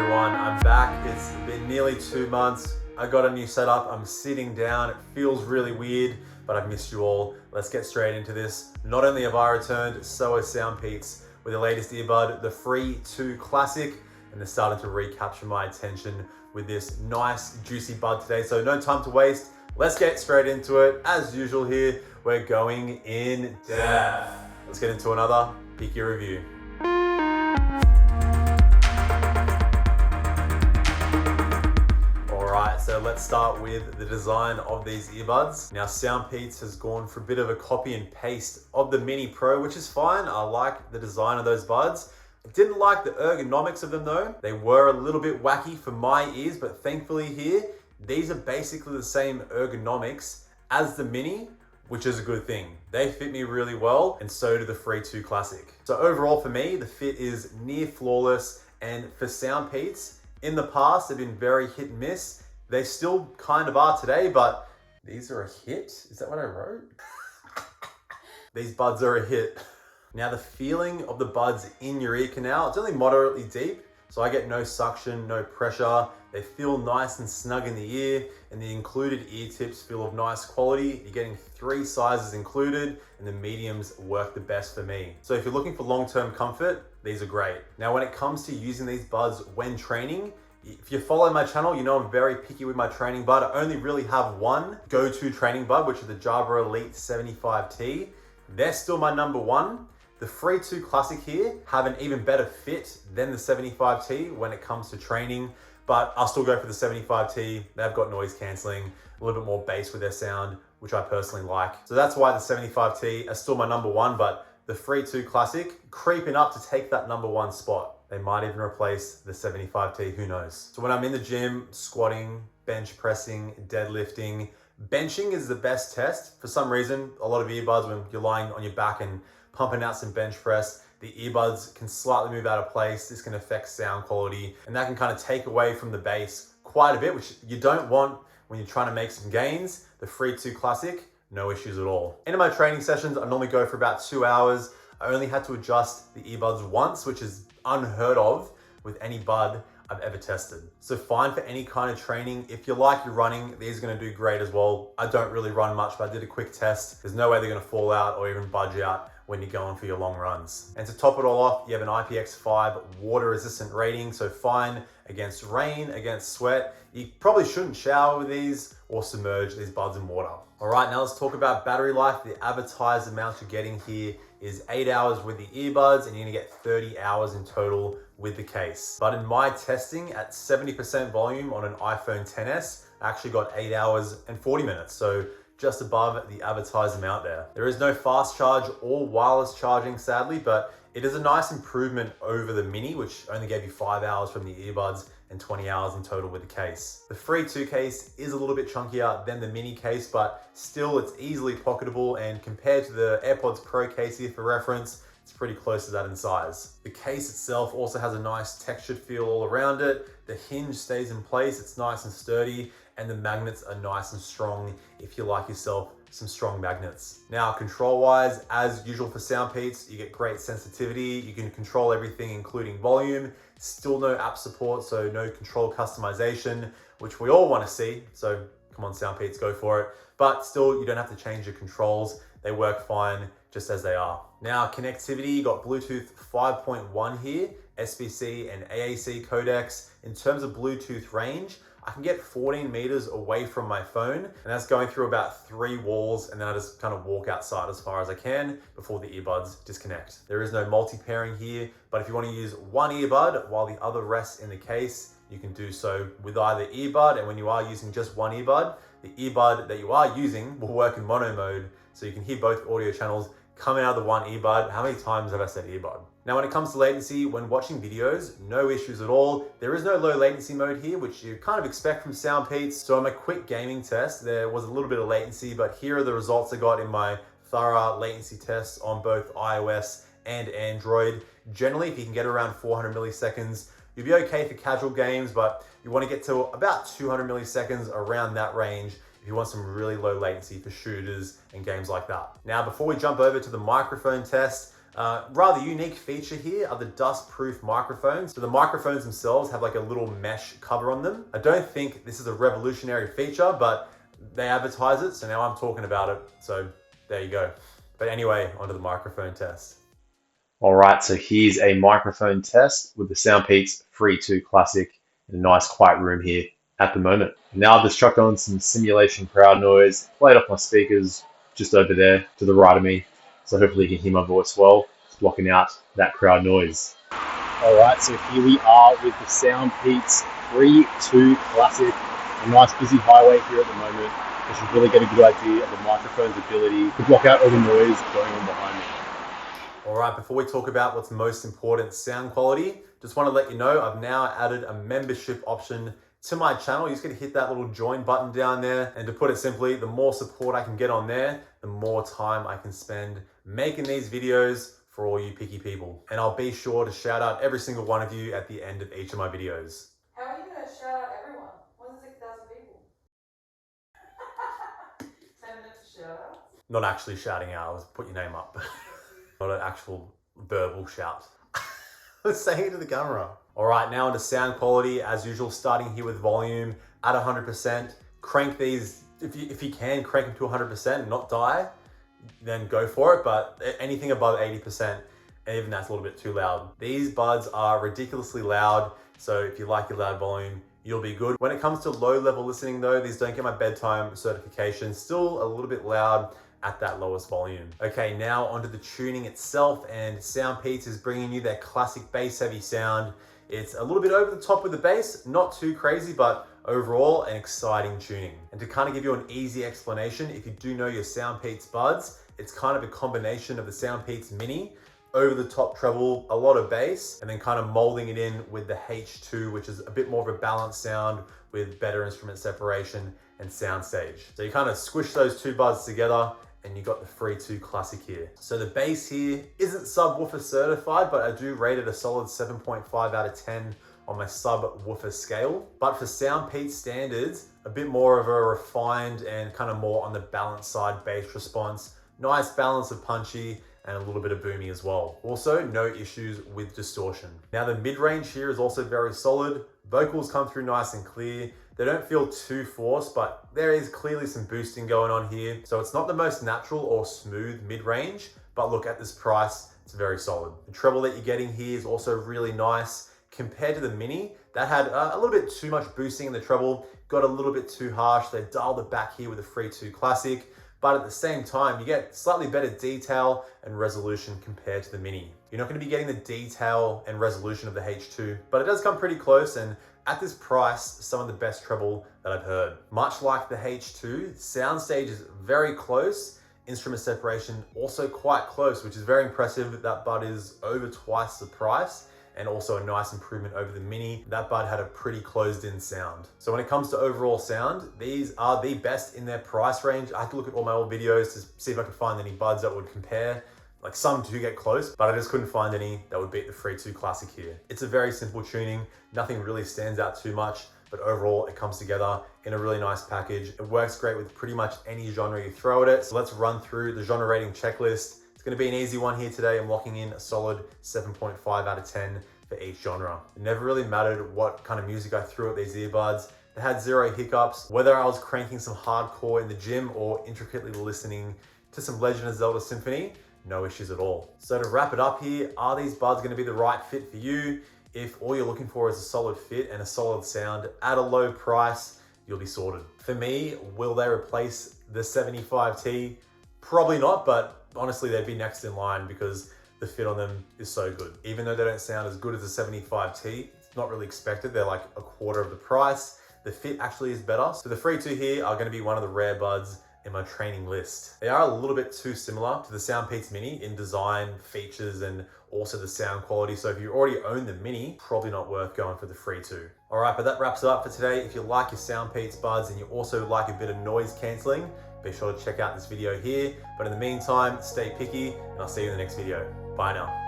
everyone, I'm back. It's been nearly 2 months. I got a new setup. I'm sitting down. It feels really weird, but I've missed you all. Let's get straight into this. Not only have I returned, so has SoundPEATS with the latest earbud, the Free2 Classic, and they're starting to recapture my attention with this nice, juicy bud today. So no time to waste. Let's get straight into it. As usual here, we're going in depth. Let's get into another picky review. So let's start with the design of these earbuds. Now SoundPEATS has gone for a bit of a copy and paste of the Mini Pro, which is fine. I like the design of those buds. I didn't like the ergonomics of them though. They were a little bit wacky for my ears, but thankfully here, these are basically the same ergonomics as the Mini, which is a good thing. They fit me really well, and so do the Free2 Classic. So overall for me, the fit is near flawless, and for SoundPEATS, in the past, they've been very hit and miss. They still kind of are today, but these are a hit? Is that what I wrote? These buds are a hit. Now the feeling of the buds in your ear canal, it's only moderately deep, so I get no suction, no pressure. They feel nice and snug in the ear, and the included ear tips feel of nice quality. You're getting 3 sizes included, and the mediums work the best for me. So if you're looking for long-term comfort, these are great. Now when it comes to using these buds when training, if you follow my channel, you know I'm very picky with my training bud. I only really have one go-to training bud, which is the Jabra Elite 75T. They're still my number one. The Free2 Classic here have an even better fit than the 75T when it comes to training, but I'll still go for the 75T. They've got noise cancelling, a little bit more bass with their sound, which I personally like. So that's why the 75T are still my number one, but the Free2 Classic creeping up to take that number one spot. They might even replace the 75T, who knows? So when I'm in the gym, squatting, bench pressing, deadlifting, benching is the best test. For some reason, a lot of earbuds, when you're lying on your back and pumping out some bench press, the earbuds can slightly move out of place. This can affect sound quality, and that can kind of take away from the bass quite a bit, which you don't want when you're trying to make some gains. The Free2 Classic, no issues at all. In my training sessions, I normally go for about 2 hours. I only had to adjust the earbuds once, which is unheard of with any bud I've ever tested. So fine for any kind of training. If you like your running, these are gonna do great as well. I don't really run much, but I did a quick test. There's no way they're gonna fall out or even budge out when you're going for your long runs. And to top it all off, you have an IPX 5 water resistant rating, so fine against rain, against sweat. You probably shouldn't shower with these or submerge these buds in water. All right, now let's talk about battery life. The advertised amount you're getting here is 8 hours with the earbuds, and you're gonna get 30 hours in total with the case. But in my testing at 70% volume on an iPhone XS, I actually got 8 hours and 40 minutes. So just above the advertised amount there. There is no fast charge or wireless charging, sadly, but it is a nice improvement over the Mini, which only gave you 5 hours from the earbuds and 20 hours in total with the case. The Free2 case is a little bit chunkier than the Mini case, but still it's easily pocketable, and compared to the AirPods Pro case here for reference, it's pretty close to that in size. The case itself also has a nice textured feel all around it. The hinge stays in place, it's nice and sturdy, and the magnets are nice and strong if you like yourself some strong magnets. Now, control-wise, as usual for SoundPEATS, you get great sensitivity. You can control everything, including volume. Still no app support, so no control customization, which we all want to see. So come on, SoundPEATS, go for it. But still, you don't have to change your controls. They work fine just as they are. Now, connectivity, you got Bluetooth 5.1 here, SBC and AAC codecs. In terms of Bluetooth range, I can get 14 meters away from my phone, and that's going through about 3 walls, and then I just kind of walk outside as far as I can before the earbuds disconnect. There is no multi-pairing here, but if you want to use one earbud while the other rests in the case, you can do so with either earbud, and when you are using just one earbud, the earbud that you are using will work in mono mode, so you can hear both audio channels coming out of the one earbud. How many times have I said earbud? Now, when it comes to latency, when watching videos, no issues at all. There is no low latency mode here, which you kind of expect from SoundPEATS. So on my quick gaming test, there was a little bit of latency, but here are the results I got in my thorough latency tests on both iOS and Android. Generally, if you can get around 400 milliseconds, you'll be okay for casual games, but you want to get to about 200 milliseconds, around that range, if you want some really low latency for shooters and games like that. Now, before we jump over to the microphone test, Rather unique feature here are the dust-proof microphones. So the microphones themselves have like a little mesh cover on them. I don't think this is a revolutionary feature, but they advertise it, so now I'm talking about it. So there you go. But anyway, onto the microphone test. All right, so here's a microphone test with the SoundPEATS Free2 Classic in a nice quiet room here at the moment. Now I've just chucked on some simulation crowd noise, played off my speakers just over there to the right of me, so hopefully you can hear my voice well, just blocking out that crowd noise. All right, so here we are with the SoundPEATS Free2 Classic, a nice busy highway here at the moment. You should really get a good idea of the microphone's ability to block out all the noise going on behind me. All right, before we talk about what's most important, sound quality, just want to let you know I've now added a membership option to my channel. You just got to hit that little join button down there. And to put it simply, the more support I can get on there, the more time I can spend making these videos for all you picky people. And I'll be sure to shout out every single one of you at the end of each of my videos. How are you going to shout out everyone? More than 6,000 people. 10 minutes of shout outs? Not actually shouting out, I was put your name up. Not an actual verbal shout. Let's say it to the camera. All right, now into sound quality. As usual, starting here with volume at 100%. Crank these, if you can, crank them to 100% and not die, then go for it. But anything above 80%, even that's a little bit too loud. These buds are ridiculously loud. So if you like your loud volume, you'll be good. When it comes to low level listening though, these don't get my bedtime certification. Still a little bit loud at that lowest volume. Okay, now onto the tuning itself, and SoundPEATS is bringing you their classic bass heavy sound. It's a little bit over the top with the bass, not too crazy, but overall an exciting tuning. And to kind of give you an easy explanation, if you do know your SoundPEATS buds, it's kind of a combination of the SoundPEATS Mini, over the top treble, a lot of bass, and then kind of molding it in with the H2, which is a bit more of a balanced sound with better instrument separation and soundstage. So you kind of squish those two buds together and you got the Free2 Classic here. So the bass here isn't subwoofer certified, but I do rate it a solid 7.5 out of 10 on my subwoofer scale. But for SoundPEATS standards, a bit more of a refined and kind of more on the balanced side bass response. Nice balance of punchy and a little bit of boomy as well. Also, no issues with distortion. Now the mid-range here is also very solid. Vocals come through nice and clear. They don't feel too forced, but there is clearly some boosting going on here. So it's not the most natural or smooth mid-range, but look, at this price, it's very solid. The treble that you're getting here is also really nice. Compared to the Mini, that had a little bit too much boosting in the treble, got a little bit too harsh. They dialed it back here with the Free2 Classic, but at the same time, you get slightly better detail and resolution compared to the Mini. You're not gonna be getting the detail and resolution of the H2, but it does come pretty close, and at this price, some of the best treble that I've heard. Much like the H2, soundstage is very close, instrument separation also quite close, which is very impressive. That bud is over twice the price, and also a nice improvement over the Mini. That bud had a pretty closed in sound. So when it comes to overall sound, these are the best in their price range. I had to look at all my old videos to see if I could find any buds that would compare. Like some do get close, but I just couldn't find any that would beat the Free2 Classic here. It's a very simple tuning. Nothing really stands out too much, but overall it comes together in a really nice package. It works great with pretty much any genre you throw at it. So let's run through the genre rating checklist. It's gonna be an easy one here today. I'm locking in a solid 7.5 out of 10 for each genre. It never really mattered what kind of music I threw at these earbuds. They had zero hiccups. Whether I was cranking some hardcore in the gym or intricately listening to some Legend of Zelda Symphony, no issues at all. So to wrap it up here, are these buds gonna be the right fit for you? If all you're looking for is a solid fit and a solid sound at a low price, you'll be sorted. For me, will they replace the 75T? Probably not, but honestly, they'd be next in line because the fit on them is so good. Even though they don't sound as good as the 75T, it's not really expected. They're like a quarter of the price. The fit actually is better. So the Free2 here are gonna be one of the rare buds in my training list. They are a little bit too similar to the SoundPEATS Mini in design, features, and also the sound quality. So if you already own the Mini, probably not worth going for the Free2. All right, but that wraps it up for today. If you like your SoundPEATS buds and you also like a bit of noise canceling, be sure to check out this video here. But in the meantime, stay picky, and I'll see you in the next video. Bye now.